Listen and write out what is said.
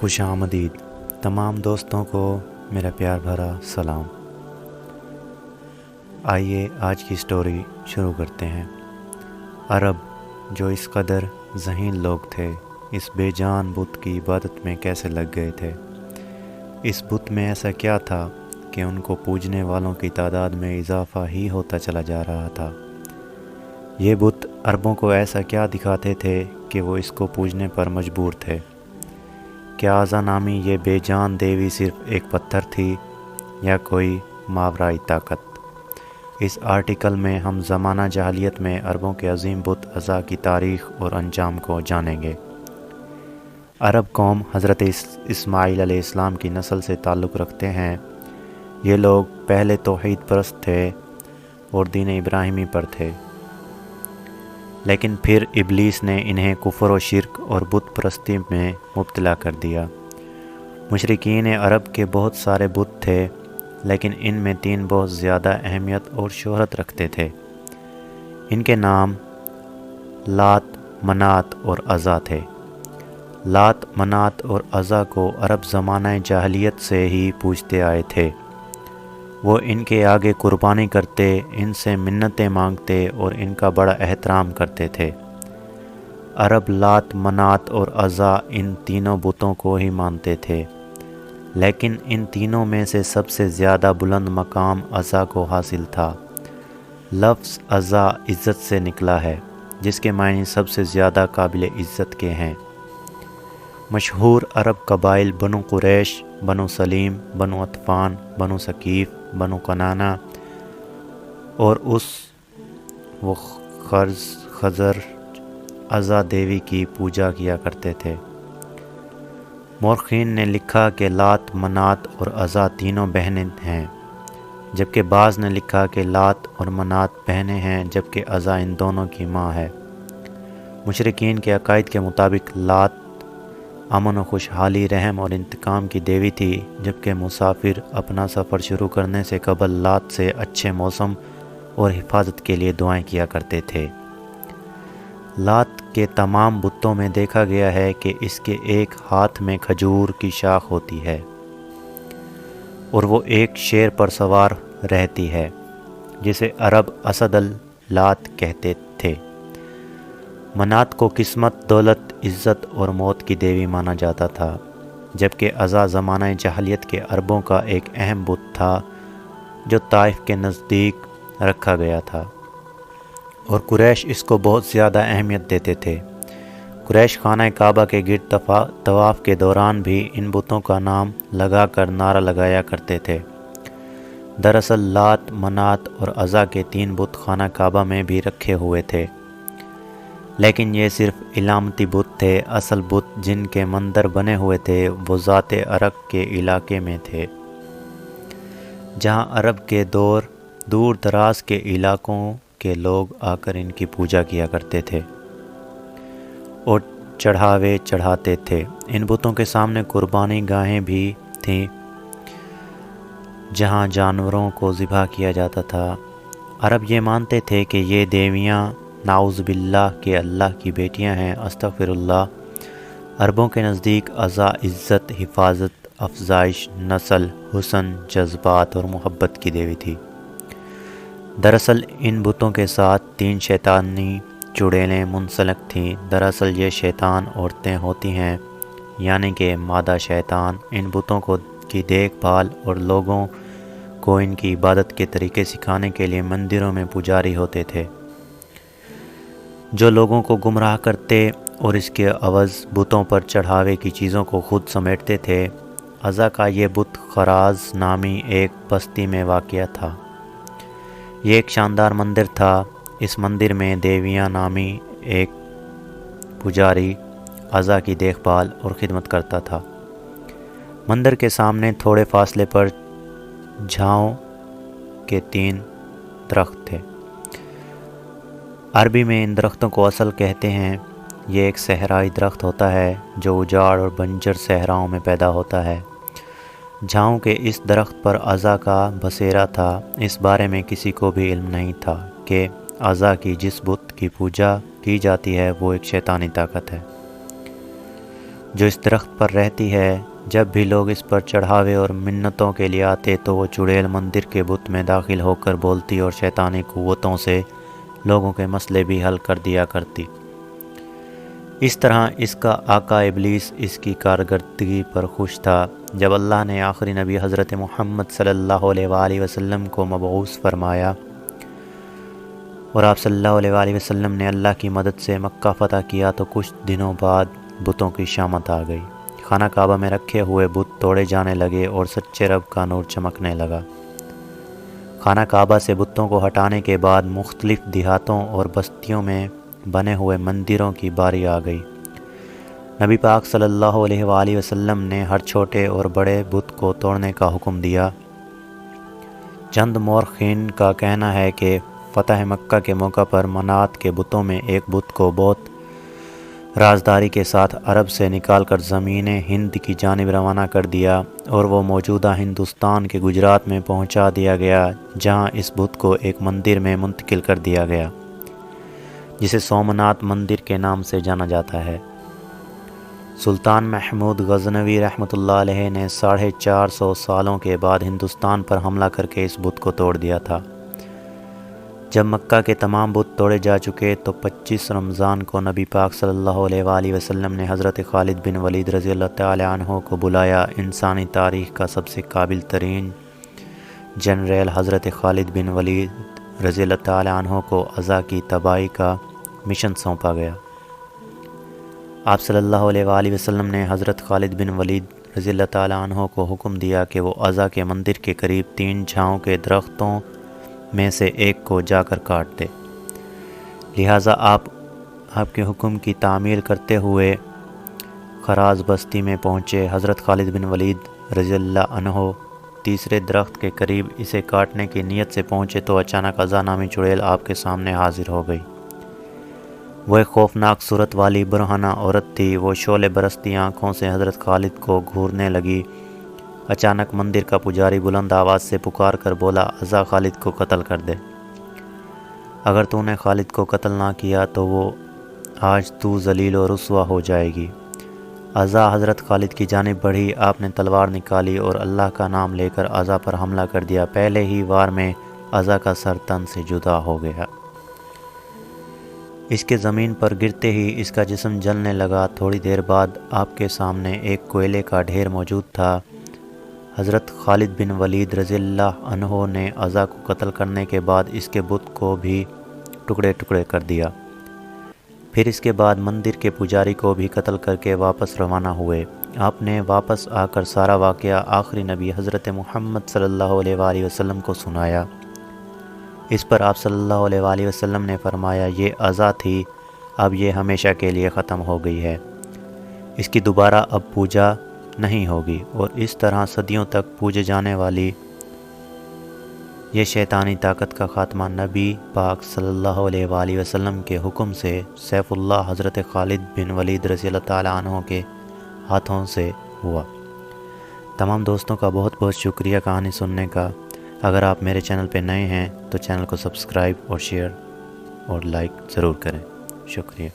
खुश आमदीद तमाम दोस्तों को मेरा प्यार भरा सलाम। आइए आज की स्टोरी शुरू करते हैं। अरब जो इस कदर ज़हीन लोग थे, इस बेजान बुत की इबादत में कैसे लग गए थे। इस बुत में ऐसा क्या था कि उनको पूजने वालों की तादाद में इजाफ़ा ही होता चला जा रहा था। ये बुत अरबों को ऐसा क्या दिखाते थे कि वो इसको पूजने पर मजबूर थे। क्या आज़ा नामी ये बेजान देवी सिर्फ़ एक पत्थर थी या कोई मावराई ताकत। इस आर्टिकल में हम ज़माना जहालियत में अरबों के अजीम बुत अज़ा की तारीख़ और अंजाम को जानेंगे। अरब कौम हज़रत इस्माईल अलैहिस्सलाम की नस्ल से ताल्लुक़ रखते हैं। ये लोग पहले तौहीद परस्त थे और दीन इब्राहिमी पर थे, लेकिन फिर इब्लीस ने इन्हें कुफ्र व शिर्क और बुत परस्ती में मुब्तला कर दिया। मुशरिकीन अरब के बहुत सारे बुत थे, लेकिन इनमें 3 बहुत ज़्यादा अहमियत और शोहरत रखते थे। इनके नाम लात, मनात और अज़ा थे। लात, मनात और अज़ा को अरब ज़माना जहालियत से ही पूजते आए थे। वो इनके आगे कुर्बानी करते, इनसे मिन्नतें मांगते और इनका बड़ा एहतराम करते थे। अरब लात, मनात और अज़ा इन तीनों बुतों को ही मानते थे, लेकिन इन तीनों में से सबसे ज़्यादा बुलंद मकाम अज़ा को हासिल था। लफ्ज़ अज़ा इज़्ज़त से निकला है, जिसके मायने सबसे ज़्यादा काबिल इज़्ज़त के हैं। मशहूर अरब कबाइल बनु कुरैश, बनु सलीम, बनु अतफ़ान, बनु सकीफ़, बनु कनाना और वो खज़र अज़ा देवी की पूजा किया करते थे। मौरख़ीन ने लिखा कि लात, मनात और अज़ा तीनों बहनें हैं, जबकि बाज़ ने लिखा कि लात और मनात बहनें हैं, जबकि अज़ा इन दोनों की माँ है। मुशरिकीन के अकायद के मुताबिक लात अमन व खुशहाली, रहम और इंतकाम की देवी थी, जबकि मुसाफिर अपना सफ़र शुरू करने से कबल लात से अच्छे मौसम और हिफाजत के लिए दुआएं किया करते थे। लात के तमाम बुतों में देखा गया है कि इसके एक हाथ में खजूर की शाख होती है और वो एक शेर पर सवार रहती है, जिसे अरब असद अल लात कहते थे। मनात को किस्मत, दौलत, इज़्ज़त और मौत की देवी माना जाता था, जबकि अज़ा ज़माना जहालियत के अरबों का एक अहम बुत था जो ताइफ के नज़दीक रखा गया था और कुरैश इसको बहुत ज़्यादा अहमियत देते थे। कुरैश खाना काबा के गिर्द तवाफ़ के दौरान भी इन बुतों का नाम लगा कर नारा लगाया करते थे। दरअसल लात, मनात और अज़ा के 3 बुत खाना काबा में भी रखे हुए थे, लेकिन ये सिर्फ इलामती बुत थे। असल बुत जिनके मंदिर बने हुए थे वो ज़ाते अरक के इलाके में थे, जहाँ अरब के दूर दराज के इलाकों के लोग आकर इनकी पूजा किया करते थे और चढ़ावे चढ़ाते थे। इन बुतों के सामने कुर्बानी गाहें भी थीं, जहाँ जानवरों को ज़िबा किया जाता था। अरब ये मानते थे कि ये देवियाँ नाउज़ बिल्लाह के अल्लाह की बेटियां हैं, अस्तग़फ़िरुल्लाह। अरबों के नज़दीक अज़ा इज़्ज़त, हिफाजत, अफजाइश, नस्ल, हुस्न, जज्बात और मोहब्बत की देवी थी। दरअसल इन बुतों के साथ 3 शैतानी चुड़ैलें मुंसलक थीं। दरअसल ये शैतान औरतें होती हैं, यानी कि मादा शैतान। इन बुतों की देखभाल और लोगों को इनकी इबादत के तरीके सिखाने के लिए मंदिरों में पुजारी होते थे, जो लोगों को गुमराह करते और इसके अवज़ बुतों पर चढ़ावे की चीज़ों को खुद समेटते थे। अज़ा का ये बुत खराज नामी एक बस्ती में वाक़या था। ये एक शानदार मंदिर था। इस मंदिर में देवियाँ नामी एक पुजारी अज़ा की देखभाल और ख़िदमत करता था। मंदिर के सामने थोड़े फासले पर झाओं के 3 दरख्त थे। अरबी में इन दरख्तों को असल कहते हैं। ये एक सहराई दरख्त होता है जो उजाड़ और बंजर सहराओं में पैदा होता है। झाओं के इस दरख्त पर अज़ा का बसेरा था। इस बारे में किसी को भी इल्म नहीं था कि अज़ा की जिस बुत की पूजा की जाती है वो एक शैतानी ताकत है। جو اس درخت پر رہتی ہے، جب بھی لوگ اس پر چڑھاوے اور منتوں کے لیے آتے تو وہ چڑیل مندر کے بت میں داخل ہو کر بولتی اور شیطانی قوتوں سے لوگوں کے مسئلے بھی حل کر دیا کرتی۔ اس طرح اس کا آقا ابلیس اس کی کارکردگی پر خوش تھا۔ جب اللہ نے آخری نبی حضرت محمد صلی اللہ علیہ وآلہ وسلم کو مبعوث فرمایا اور آپ صلی اللہ علیہ وآلہ وسلم نے اللہ کی مدد سے مکہ فتح کیا تو کچھ دنوں بعد بتوں کی شامت آ گئی۔ خانہ کعبہ میں رکھے ہوئے بت توڑے جانے لگے اور سچے رب کا نور چمکنے لگا۔ خانہ کعبہ سے بتوں کو ہٹانے کے بعد مختلف دیہاتوں اور بستیوں میں بنے ہوئے مندروں کی باری آ گئی۔ نبی پاک صلی اللہ علیہ وآلہ وسلم نے ہر چھوٹے اور بڑے بت کو توڑنے کا حکم دیا۔ چند مورخین کا کہنا ہے کہ فتح مکہ کے موقع پر منات کے بتوں میں ایک بت کو بہت رازداری کے ساتھ عرب سے نکال کر زمین ہند کی جانب روانہ کر دیا اور وہ موجودہ ہندوستان کے گجرات میں پہنچا دیا گیا، جہاں اس بت کو ایک مندر میں منتقل کر دیا گیا جسے سومنات مندر کے نام سے جانا جاتا ہے۔ سلطان محمود غزنوی رحمۃ اللہ علیہ نے 450 سالوں کے بعد ہندوستان پر حملہ کر کے اس بت کو توڑ دیا تھا۔ جب مکہ کے تمام بت توڑے جا چکے تو 25 رمضان کو نبی پاک صلی اللہ علیہ وآلہ وسلم نے حضرت خالد بن ولید رضی اللہ تعالی عنہ کو بلایا۔ انسانی تاریخ کا سب سے قابل ترین جنرل حضرت خالد بن ولید رضی اللہ تعالی عنہ کو عزا کی تباہی کا مشن سونپا گیا۔ آپ صلی اللہ علیہ وآلہ وسلم نے حضرت خالد بن ولید رضی اللہ تعالی عنہ کو حکم دیا کہ وہ عزا کے مندر کے قریب 3 جھاؤں کے درختوں میں سے ایک کو جا کر کاٹ دے۔ لہٰذا آپ کے حکم کی تعمیل کرتے ہوئے خراز بستی میں پہنچے۔ حضرت خالد بن ولید رضی اللہ عنہ تیسرے درخت کے قریب اسے کاٹنے کی نیت سے پہنچے تو اچانک عزا نامی چڑیل آپ کے سامنے حاضر ہو گئی۔ وہ ایک خوفناک صورت والی برہنہ عورت تھی۔ وہ شعلے برستی آنکھوں سے حضرت خالد کو گھورنے لگی۔ اچانک مندر کا پجاری بلند آواز سے پکار کر بولا، عزا خالد کو قتل کر دے۔ اگر تو نے خالد کو قتل نہ کیا تو وہ آج تو ذلیل و رسوا ہو جائے گی۔ عزا حضرت خالد کی جانب بڑھی۔ آپ نے تلوار نکالی اور اللہ کا نام لے کر عزا پر حملہ کر دیا۔ پہلے ہی وار میں عزا کا سر تن سے جدا ہو گیا۔ اس کے زمین پر گرتے ہی اس کا جسم جلنے لگا۔ تھوڑی دیر بعد آپ کے سامنے ایک کوئلے کا ڈھیر موجود تھا۔ حضرت خالد بن ولید رضی اللہ عنہ نے عزا کو قتل کرنے کے بعد اس کے بت کو بھی ٹکڑے ٹکڑے کر دیا۔ پھر اس کے بعد مندر کے پجاری کو بھی قتل کر کے واپس روانہ ہوئے۔ آپ نے واپس آ کر سارا واقعہ آخری نبی حضرت محمد صلی اللہ علیہ وآلہ وسلم کو سنایا۔ اس پر آپ صلی اللہ علیہ وآلہ وسلم نے فرمایا، یہ عزا تھی، اب یہ ہمیشہ کے لیے ختم ہو گئی ہے، اس کی دوبارہ اب پوجا نہیں ہوگی۔ اور اس طرح صدیوں تک پوجے جانے والی یہ شیطانی طاقت کا خاتمہ نبی پاک صلی اللہ علیہ وآلہ وسلم کے حکم سے سیف اللہ حضرت خالد بن ولید رضی اللہ تعالی عنہ کے ہاتھوں سے ہوا۔ تمام دوستوں کا بہت بہت شکریہ کہانی سننے کا۔ اگر آپ میرے چینل پہ نئے ہیں تو چینل کو سبسکرائب اور شیئر اور لائک ضرور کریں۔ شکریہ۔